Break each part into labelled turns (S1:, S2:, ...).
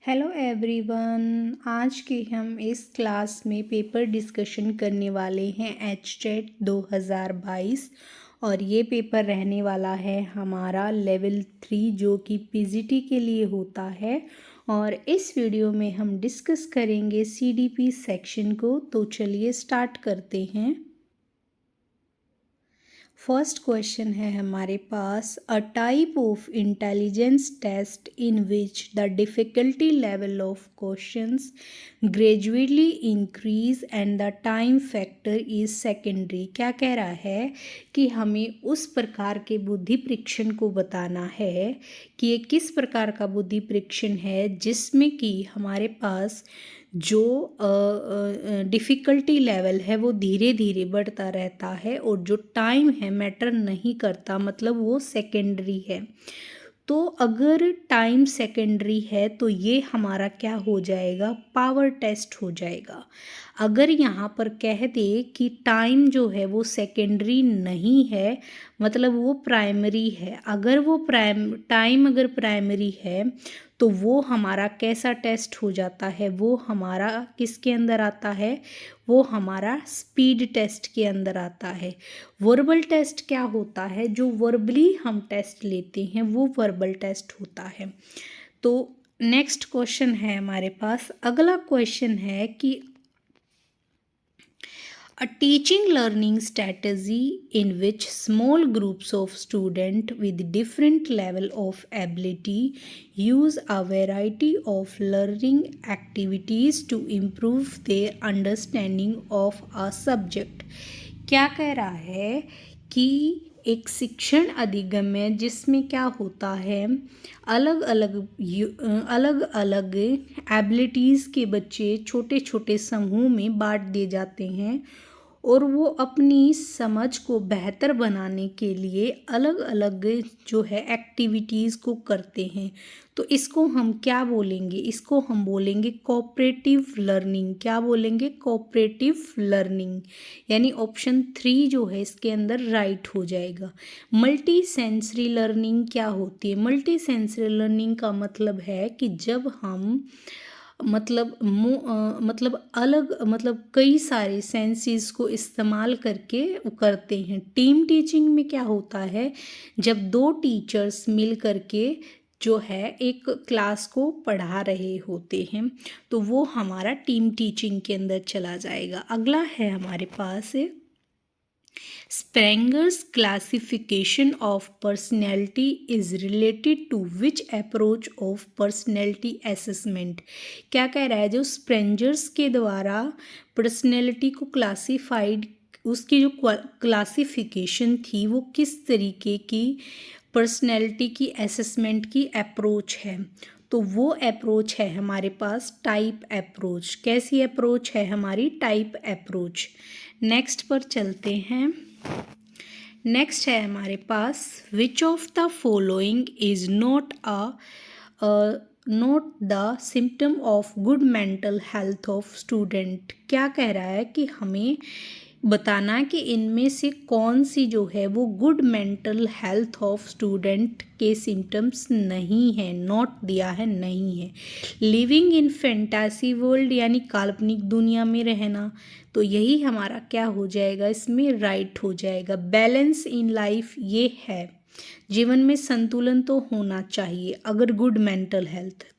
S1: Hello everyone. आज के हम इस क्लास में पेपर डिस्कशन करने वाले हैं HTET 2022 और ये पेपर रहने वाला है हमारा लेवल 3 जो कि PGT के लिए होता है। और इस वीडियो में हम डिस्कस करेंगे CDP सेक्शन को। तो चलिए स्टार्ट करते हैं। फर्स्ट क्वेश्चन है हमारे पास, a type of intelligence test in which the difficulty level of questions gradually increase and the time factor is secondary. क्या कह रहा है कि हमें उस प्रकार के बुद्धि परीक्षण को बताना है कि ये किस प्रकार का बुद्धि परीक्षण है जिसमें कि हमारे पास जो डिफ़िकल्टी लेवल है वो धीरे धीरे बढ़ता रहता है और जो टाइम है मैटर नहीं करता, मतलब वो सेकेंडरी है। तो अगर टाइम सेकेंडरी है तो ये हमारा क्या हो जाएगा, पावर टेस्ट हो जाएगा। अगर यहाँ पर कह दे कि टाइम जो है वो सेकेंडरी नहीं है, मतलब वो प्राइमरी है, अगर वो टाइम अगर प्राइमरी है तो वो हमारा कैसा टेस्ट हो जाता है, वो हमारा किसके अंदर आता है, वो हमारा स्पीड टेस्ट के अंदर आता है। वर्बल टेस्ट क्या होता है, जो वर्बली हम टेस्ट लेते हैं वो वर्बल टेस्ट होता है। तो नेक्स्ट क्वेश्चन है हमारे पास, अगला क्वेश्चन है कि a teaching learning strategy in which small groups of students with different level of ability use a variety of learning activities to improve their understanding of a subject। क्या कह रहा है कि एक शिक्षण अधिगम है जिसमें क्या होता है, अलग अलग एबिलिटीज़ के बच्चे छोटे छोटे समूह में बांट दिए जाते हैं और वो अपनी समझ को बेहतर बनाने के लिए अलग अलग जो है एक्टिविटीज़ को करते हैं। तो इसको हम क्या बोलेंगे, इसको हम बोलेंगे कोऑपरेटिव लर्निंग। क्या बोलेंगे, कोऑपरेटिव लर्निंग। यानी ऑप्शन 3 जो है इसके अंदर राइट हो जाएगा। मल्टी सेंसरी लर्निंग क्या होती है, मल्टी सेंसरी लर्निंग का मतलब है कि जब हम मतलब कई सारे सेंसेस को इस्तेमाल करके करते हैं। टीम टीचिंग में क्या होता है, जब 2 टीचर्स मिल करके जो है एक क्लास को पढ़ा रहे होते हैं तो वो हमारा टीम टीचिंग के अंदर चला जाएगा। अगला है हमारे पास Spranger's classification of personality is related to which approach of personality assessment। क्या कह रहा है, जो स्प्रेंजर्स के द्वारा पर्सनैलिटी को क्लासिफाइड, उसकी जो क्लासिफिकेशन थी वो किस तरीके की पर्सनैलिटी की असेसमेंट की अप्रोच है। तो वो अप्रोच है हमारे पास टाइप अप्रोच। कैसी अप्रोच है हमारी, टाइप अप्रोच। नेक्स्ट पर चलते हैं। नेक्स्ट है हमारे पास, which of the following is not the symptom of good mental health of student. क्या कह रहा है कि हमें बताना कि इनमें से कौन सी जो है वो good mental health of student के सिम्टम्स नहीं है, नोट दिया है, नहीं है। लिविंग इन फैंटासी वर्ल्ड यानी काल्पनिक दुनिया में रहना, तो यही हमारा क्या हो जाएगा, इसमें राइट हो जाएगा। बैलेंस इन लाइफ ये है, जीवन में संतुलन तो होना चाहिए अगर गुड मेंटल हेल्थ है।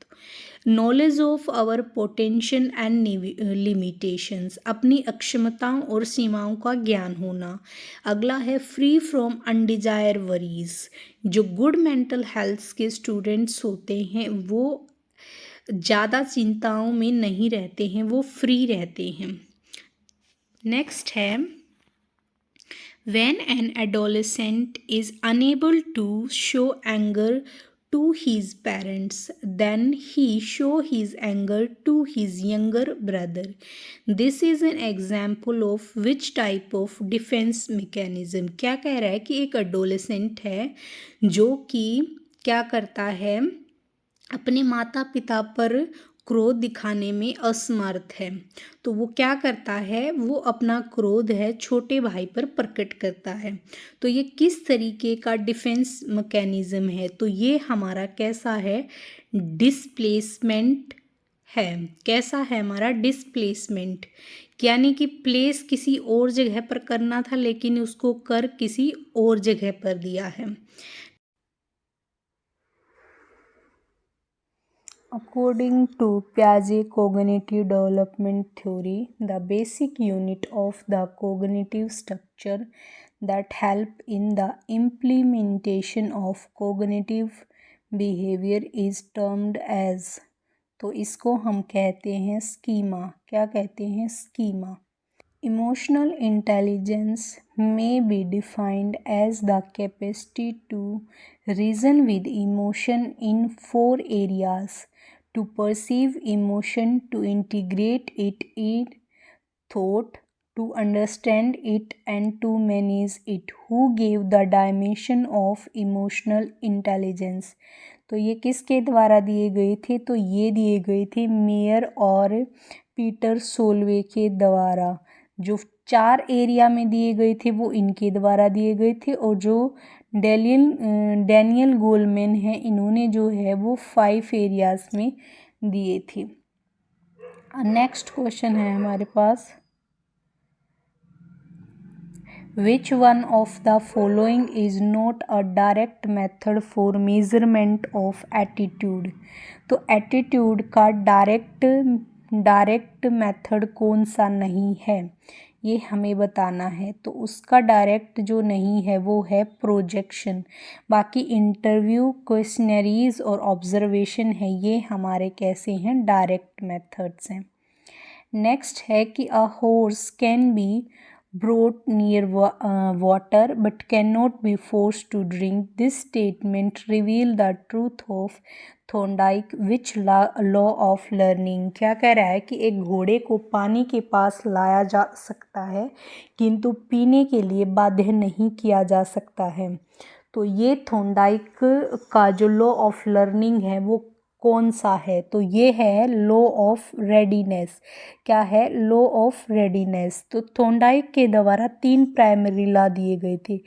S1: Knowledge of our potential and limitations, अपनी अक्षमताओं और सीमाओं का ज्ञान होना। अगला है फ्री फ्रॉम अनडिजायर वरीज। जो गुड मेंटल हेल्थ के स्टूडेंट्स होते हैं वो ज़्यादा चिंताओं में नहीं रहते हैं, वो फ्री रहते हैं। नेक्स्ट है, when an adolescent is unable to show anger to his parents, then he show his anger to his younger brother. This is an example of which type of defense mechanism। क्या कह रहा है कि एक adolescent है जो कि क्या करता है, अपने माता पिता पर क्रोध दिखाने में असमर्थ है, तो वो क्या करता है, वो अपना क्रोध है छोटे भाई पर प्रकट करता है। तो ये किस तरीके का डिफेंस मैकेनिज्म है, तो ये हमारा कैसा है, डिस्प्लेसमेंट है। कैसा है हमारा डिस्प्लेसमेंट, यानी कि प्लेस किसी और जगह पर करना था लेकिन उसको कर किसी और जगह पर दिया है। According to Piaget cognitive development theory, the basic unit of the cognitive structure that help in the implementation of cognitive behavior is termed as, तो इसको हम कहते हैं स्कीमा। क्या कहते हैं? Schema. Emotional intelligence may be defined as the capacity to reason with emotion in four areas: to perceive emotion, to integrate it in thought, to understand it, and to manage it. Who gave the dimension of emotional intelligence? तो ये किसके द्वारा दिए गए थे? तो ये दिए गए थे मेयर और पीटर सोल्वे के द्वारा। जो 4 एरिया में दिए गए थे वो इनके द्वारा दिए गए थे, और जो डैनियल गोलमैन है, इन्होंने जो है वो 5 एरियाज में दिए थे। नेक्स्ट क्वेश्चन है हमारे पास, Which one of the following is not a direct method for measurement of attitude? तो एटीट्यूड का डायरेक्ट मेथड कौन सा नहीं है, ये हमें बताना है। तो उसका डायरेक्ट जो नहीं है वो है प्रोजेक्शन। बाकी इंटरव्यू, क्वेश्चनरीज और ऑब्जर्वेशन है, ये हमारे कैसे हैं? डायरेक्ट मेथड्स हैं। नेक्स्ट है कि a horse can be brought near water but cannot be forced to drink. This statement reveal the truth of Thorndike which law of learning. क्या कह रहा है कि एक घोड़े को पानी के पास लाया जा सकता है किंतु पीने के लिए बाध्य नहीं किया जा सकता है। तो ये थॉर्नडाइक का जो लॉ ऑफ लर्निंग है वो कौन सा है? तो ये है लॉ ऑफ रेडीनेस। क्या है? Law of readiness. तो थॉर्नडाइक के द्वारा 3 प्राइमरी लॉ दिए गए थे।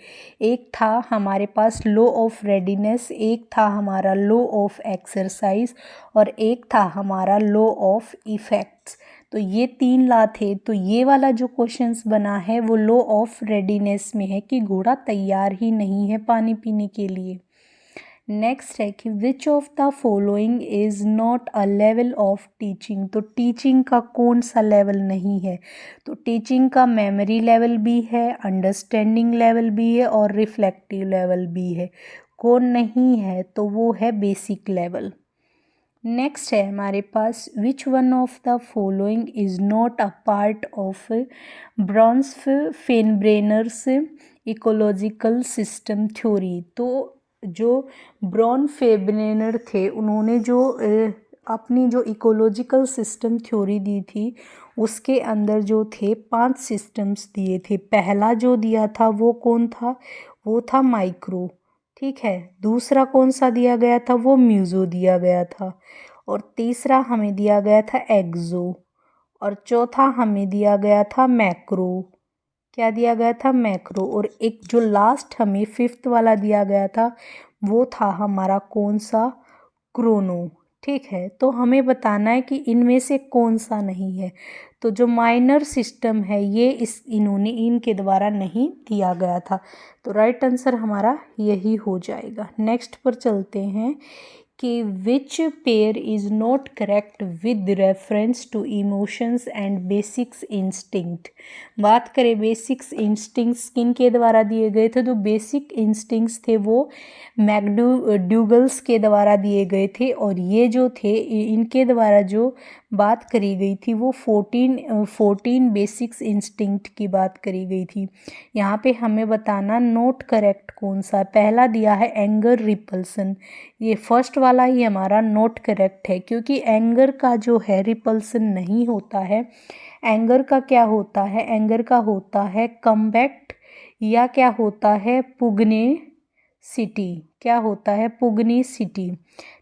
S1: एक था हमारे पास लॉ ऑफ रेडीनेस, एक था हमारा लॉ ऑफ एक्सरसाइज, और एक था हमारा लॉ ऑफ इफेक्ट्स। तो ये 3 लॉ थे। तो ये वाला जो क्वेश्चंस बना है वो लॉ ऑफ रेडीनेस में है कि घोड़ा तैयार ही नहीं है पानी पीने के लिए। नेक्स्ट है कि which of the following is not a level of teaching. तो टीचिंग का कौन सा लेवल नहीं है? तो टीचिंग का मेमोरी लेवल भी है, अंडरस्टैंडिंग लेवल भी है, और रिफ्लेक्टिव लेवल भी है। कौन नहीं है? तो वो है बेसिक लेवल। नेक्स्ट है हमारे पास, which one of the following is not a part of Bronfenbrenner's ecological system theory. तो जो ब्रॉन फेब्रेनर थे, उन्होंने जो अपनी जो इकोलॉजिकल सिस्टम थ्योरी दी थी उसके अंदर जो थे 5 सिस्टम्स दिए थे। पहला जो दिया था वो कौन था? वो था माइक्रो। ठीक है। दूसरा कौन सा दिया गया था? वो म्यूज़ो दिया गया था। और तीसरा हमें दिया गया था एक्सो। और चौथा हमें दिया गया था मैक्रो। क्या दिया गया था? मैक्रो। और एक जो लास्ट हमें 5th वाला दिया गया था वो था हमारा कौन सा? क्रोनो। ठीक है। तो हमें बताना है कि इनमें से कौन सा नहीं है। तो जो माइनर सिस्टम है ये इन्होंने इनके द्वारा नहीं दिया गया था। तो राइट आंसर हमारा यही हो जाएगा। नेक्स्ट पर चलते हैं कि which pair is not correct with reference to emotions and basics instinct. बात करें बेसिक्स इंस्टिंक्ट्स किन के द्वारा दिए गए थे? तो बेसिक इंस्टिंक्ट्स थे वो मैकडूगल्स के द्वारा दिए गए थे, और ये जो थे इनके द्वारा जो बात करी गई थी वो 14 बेसिक्स इंस्टिंक्ट की बात करी गई थी। यहाँ पे हमें बताना नोट करेक्ट कौन सा। पहला दिया है एंगर रिपल्सन। ये फर्स्ट वाला ही हमारा नोट करेक्ट है, क्योंकि एंगर का जो है रिपल्सन नहीं होता है। एंगर का क्या होता है? एंगर का होता है कम्बैक्ट, या क्या होता है? पुग्नेसिटी। क्या होता है? पुग्नेसिटी।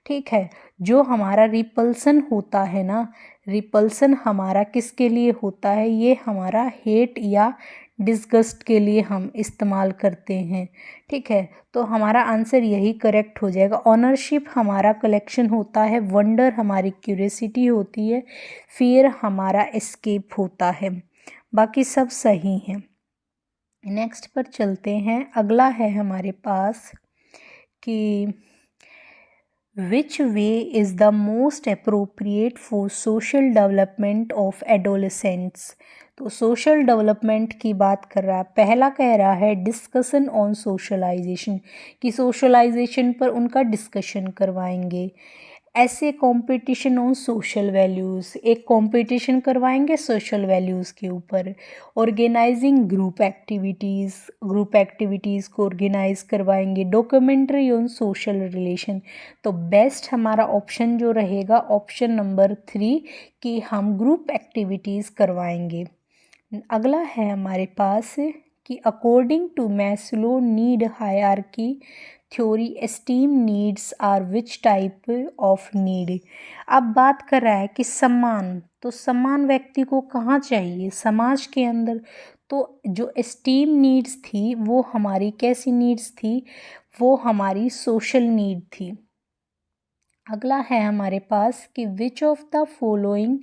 S1: ठीक है। जो हमारा रिपल्सन होता है ना, रिपल्सन हमारा किसके लिए होता है? ये हमारा हेट या डिस्गस्ट के लिए हम इस्तेमाल करते हैं। ठीक है, तो हमारा आंसर यही करेक्ट हो जाएगा। ऑनरशिप हमारा कलेक्शन होता है, वंडर हमारी क्यूरियोसिटी होती है, फियर हमारा एस्केप होता है। बाकी सब सही हैं। नेक्स्ट पर चलते हैं। अगला है हमारे पास कि which way is the most appropriate for social development of adolescents. तो सोशल डेवलपमेंट की बात कर रहा है। पहला कह रहा है डिस्कशन ऑन सोशलाइजेशन, कि सोशलाइजेशन पर उनका डिस्कशन करवाएंगे। ऐसे कंपटीशन ऑन सोशल वैल्यूज़, एक कंपटीशन करवाएंगे सोशल वैल्यूज़ के ऊपर। ऑर्गेनाइजिंग ग्रुप एक्टिविटीज़ को ऑर्गेनाइज करवाएंगे। Documentary on social relation. तो बेस्ट हमारा ऑप्शन जो रहेगा ऑप्शन नंबर 3, कि हम ग्रुप एक्टिविटीज़ करवाएंगे। अगला है हमारे पास कि according to Maslow need hierarchy theory esteem needs are which type of need. अब बात कर रहा है कि सम्मान, तो सम्मान व्यक्ति को कहाँ चाहिए, समाज के अंदर। तो जो एस्टीम नीड्स थी वो हमारी कैसी नीड्स थी, वो हमारी सोशल नीड थी। अगला है हमारे पास कि which of the following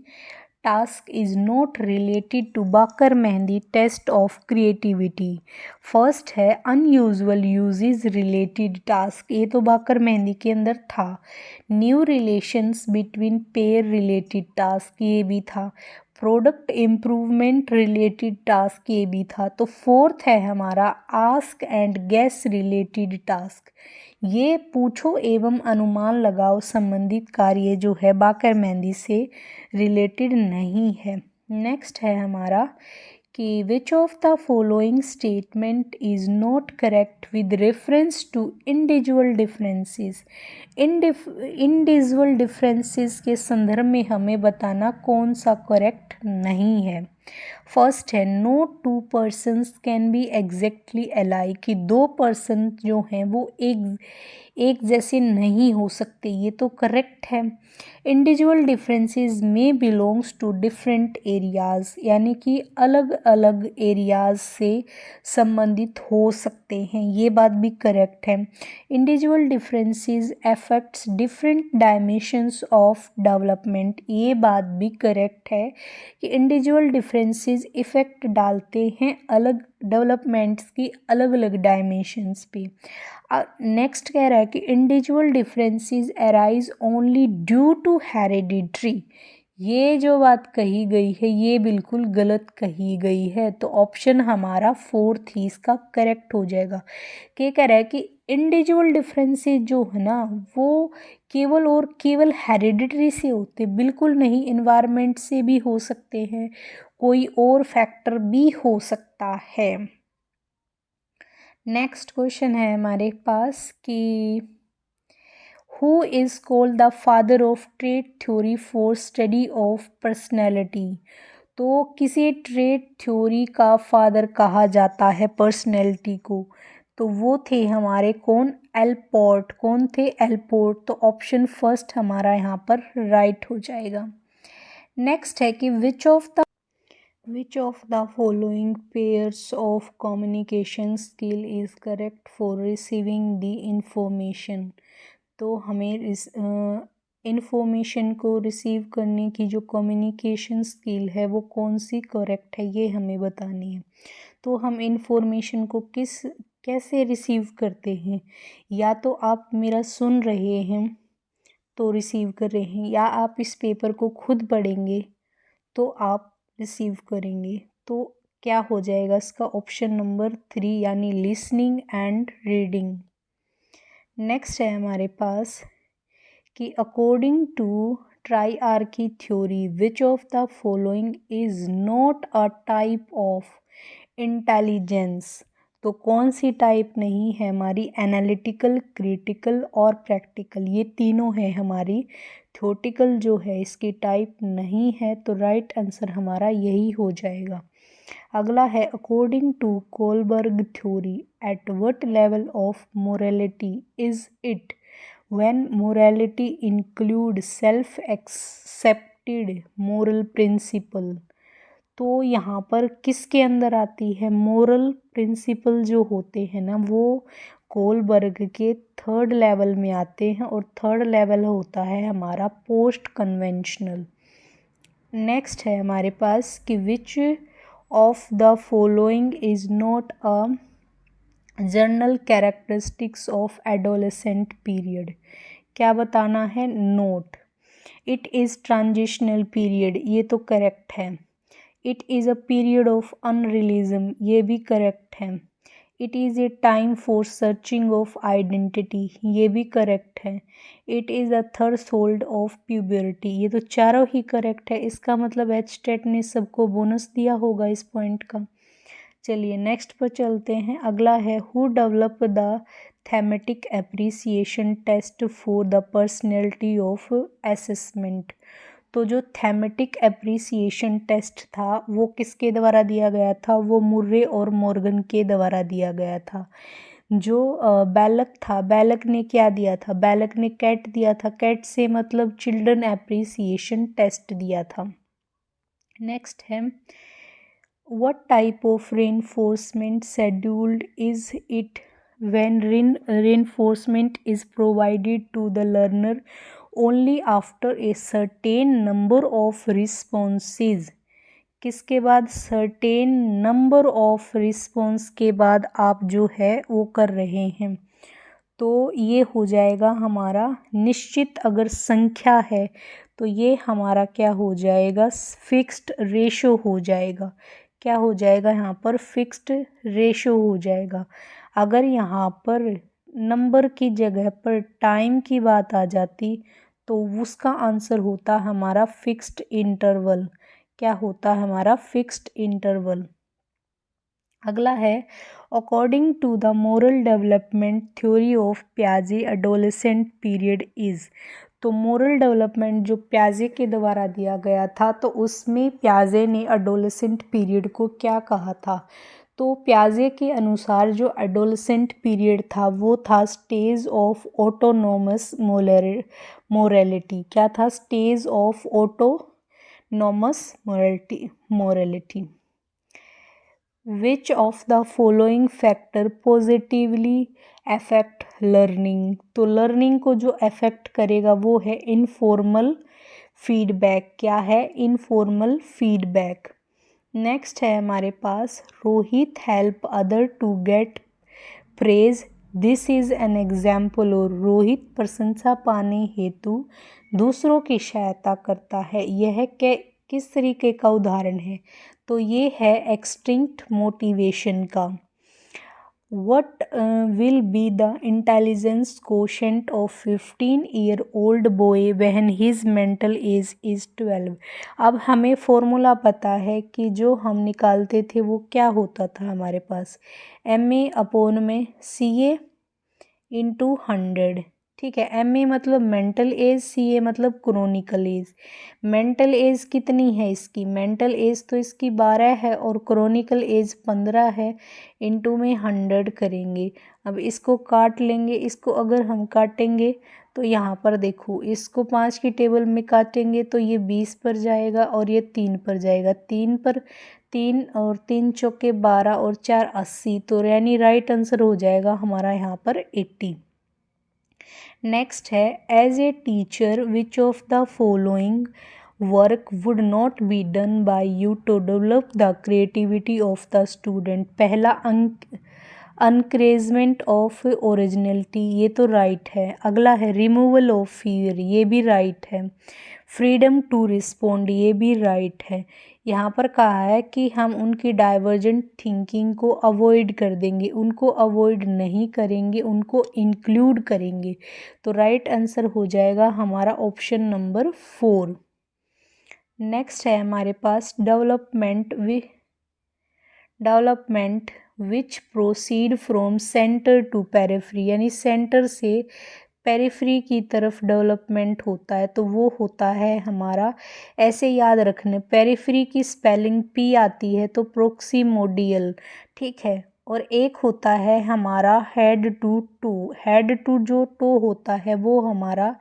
S1: task is not related to Baqer Mehdi test of creativity. First है अनयूजुअल यूजेस रिलेटेड टास्क, ये तो बाकर मेहंदी के अंदर था। New relations between pair related task, ये भी था। प्रोडक्ट इम्प्रूवमेंट रिलेटेड टास्क, ये भी था। तो फोर्थ है हमारा ask and guess related task, ये पूछो एवं अनुमान लगाओ संबंधित कार्य जो है बाकर मेहंदी से रिलेटेड नहीं है। नेक्स्ट है हमारा कि which of the following statement is not correct with reference to individual differences. Individual differences के संदर्भ में हमें बताना कौन सा करेक्ट नहीं है। फर्स्ट है no two persons can be exactly alike, कि दो पर्सन जो हैं वो एक जैसे नहीं हो सकते, ये तो करेक्ट है। इंडिविजुअल डिफरेंसेस में बिलोंग्स टू डिफरेंट एरियाज़, यानी कि अलग अलग एरियाज़ से संबंधित हो सकते हैं, ये बात भी करेक्ट है। Individual differences affects different dimensions of development, ये बात भी करेक्ट है कि इंडिविजुअल डिफरेंसेस इफ़ेक्ट डालते हैं अलग डेवलपमेंट्स की अलग अलग डायमेंशंस पे। नेक्स्ट कह रहा है कि individual differences arise only due to hereditary, ये जो बात कही गई है ये बिल्कुल गलत कही गई है। तो ऑप्शन हमारा फोर्थ ही इसका करेक्ट हो जाएगा। क्या कह रहा है कि इंडिविजुअल डिफरेंसेस जो है ना वो केवल और केवल हेरिडिटरी से होते, बिल्कुल नहीं, इन्वायरमेंट से भी हो सकते हैं, कोई और फैक्टर भी हो सकता है। नेक्स्ट क्वेश्चन है हमारे पास कि who is called the father of trait theory for study of personality. तो किसी ट्रेट थ्योरी का फादर कहा जाता है पर्सनैलिटी को, तो वो थे हमारे कौन, एलपोर्ट। कौन थे, एलपोर्ट। तो ऑप्शन फर्स्ट हमारा यहाँ पर राइट हो जाएगा। नेक्स्ट है कि Which of the following pairs of communication skill is correct for receiving the information। तो हमें इस इंफॉर्मेशन को रिसीव करने की जो कम्युनिकेशन स्किल है वो कौन सी करेक्ट है, ये हमें बतानी है। तो हम इंफॉर्मेशन को कैसे रिसीव करते हैं, या तो आप मेरा सुन रहे हैं तो रिसीव कर रहे हैं, या आप इस पेपर को खुद पढ़ेंगे तो आप रिसीव करेंगे। तो क्या हो जाएगा इसका ऑप्शन नंबर 3, यानी लिसनिंग एंड रीडिंग। नेक्स्ट है हमारे पास कि according to triarchic theory which of the following is not a type of intelligence. तो कौन सी टाइप नहीं है हमारी, एनालिटिकल, क्रिटिकल और प्रैक्टिकल, ये तीनों है हमारी। थ्योरेटिकल जो है इसकी टाइप नहीं है, तो राइट आंसर हमारा यही हो जाएगा। अगला है according to Kohlberg theory at what level of morality is it when morality include self accepted moral principle. तो यहाँ पर किसके अंदर आती है, मोरल प्रिंसिपल जो होते हैं ना वो कोलबर्ग के थर्ड लेवल में आते हैं, और थर्ड लेवल होता है हमारा पोस्ट कन्वेंशनल। नेक्स्ट है हमारे पास कि which of the following is not a general characteristics of adolescent period. क्या बताना है, note. It is transitional period, ये तो करेक्ट है। It is a period of unrealism, ये भी करेक्ट है। It is a time for searching of identity, ये भी करेक्ट है। It is a threshold of puberty, ये तो चारों ही करेक्ट है। इसका मतलब एचटेट ने सबको बोनस दिया होगा इस पॉइंट का। चलिए नेक्स्ट पर चलते हैं। अगला है who develop the thematic appreciation test for the personality of assessment. तो जो थेमेटिक एप्रिसिएशन टेस्ट था वो किसके द्वारा दिया गया था, वो मुर्रे और मॉर्गन के द्वारा दिया गया था। जो बैलक था, बैलक ने क्या दिया था, बैलक ने कैट दिया था। कैट से मतलब चिल्ड्रन एप्रिसिएशन टेस्ट दिया था। नेक्स्ट है what type of reinforcement schedule is it when reinforcement is provided to the learner only after a certain number of responses। किसके बाद, सर्टेन नंबर ऑफ रिस्पॉन्स के बाद आप जो है वो कर रहे हैं। तो ये हो जाएगा हमारा निश्चित अगर संख्या है तो ये हमारा क्या हो जाएगा, फिक्स्ड रेशो हो जाएगा। क्या हो जाएगा यहाँ पर, फिक्स्ड रेशो हो जाएगा। अगर यहाँ पर नंबर की जगह पर टाइम की बात आ जाती तो उसका आंसर होता हमारा फिक्स्ड इंटरवल। क्या होता है हमारा, फिक्स्ड इंटरवल। अगला है according to the moral development theory of प्याजे एडोलेसेंट पीरियड इज। तो मोरल डेवलपमेंट जो प्याजे के द्वारा दिया गया था तो उसमें प्याजे ने एडोलेसेंट पीरियड को क्या कहा था। तो प्याजे के अनुसार जो एडोलेसेंट पीरियड था वो था स्टेज ऑफ ऑटोनोमस मोरालिटी। क्या था, stage of autonomous morality. Which of the following factor positively affect learning. तो लर्निंग को जो अफेक्ट करेगा वो है इनफॉर्मल फीडबैक। क्या है, इनफॉर्मल फीडबैक। नेक्स्ट है हमारे पास Rohit help other to get praise, this is an example. और रोहित प्रशंसा पाने हेतु दूसरों की सहायता करता है, यह किस तरीके का उदाहरण है। तो ये है एक्सटिंक्ट मोटिवेशन का। What will be the intelligence quotient of 15-year-old boy when his mental age is 12। अब हमें फॉर्मूला पता है कि जो हम निकालते थे वो क्या होता था हमारे पास, MA/CA इंटू 100। ठीक है, MA मतलब मेंटल एज, CA मतलब क्रोनिकल एज। मेंटल एज कितनी है इसकी, मेंटल एज तो इसकी 12 है और क्रोनिकल एज 15 है। इंटू में 100 करेंगे। अब इसको काट लेंगे, इसको अगर हम काटेंगे तो यहाँ पर देखो, इसको 5 की टेबल में काटेंगे तो ये 20 पर जाएगा और ये 3 पर जाएगा। 3 पर 3 और 3 चौके 12 और 4 80। तो यानी राइट आंसर हो जाएगा हमारा यहाँ पर 80। नेक्स्ट है as a teacher which of the following work would not be done by you to develop the creativity of the student. पहला अनकरेजमेंट ऑफ ओरिजिनलिटी, ये तो राइट है। अगला है रिमूवल ऑफ फियर, ये भी राइट है। फ्रीडम टू रिस्पोंड, ये भी राइट है। यहाँ पर कहा है कि हम उनकी डाइवर्जेंट थिंकिंग को अवॉइड कर देंगे, उनको अवॉइड नहीं करेंगे, उनको इंक्लूड करेंगे। तो राइट आंसर हो जाएगा हमारा ऑप्शन नंबर 4। नेक्स्ट है हमारे पास development which proceed from centre to periphery, यानी सेंटर से पेरिफेरी की तरफ डेवलपमेंट होता है तो वो होता है हमारा, ऐसे याद रखने, पेरिफेरी की स्पेलिंग P आती है तो प्रोक्सीमोडियल। ठीक है, और एक होता है हमारा हेड टू जो टो होता है वो हमारा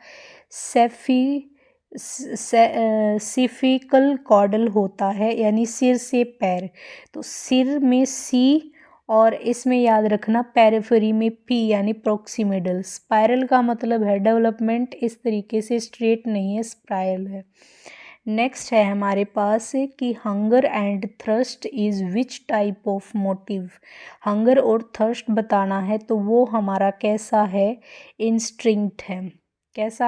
S1: सिफिकल कॉर्डल होता है, यानी सिर से पैर। तो सिर में सी और इसमें याद रखना पेरिफेरी में पी यानी प्रोक्सीमिडल। स्पाइरल का मतलब है डेवलपमेंट, इस तरीके से स्ट्रेट नहीं है, स्पाइरल है। नेक्स्ट है हमारे पास कि hunger and thirst is which type of motive. Hunger और थर्स्ट बताना है तो वो हमारा कैसा है, इंस्टिंक्ट है। कैसा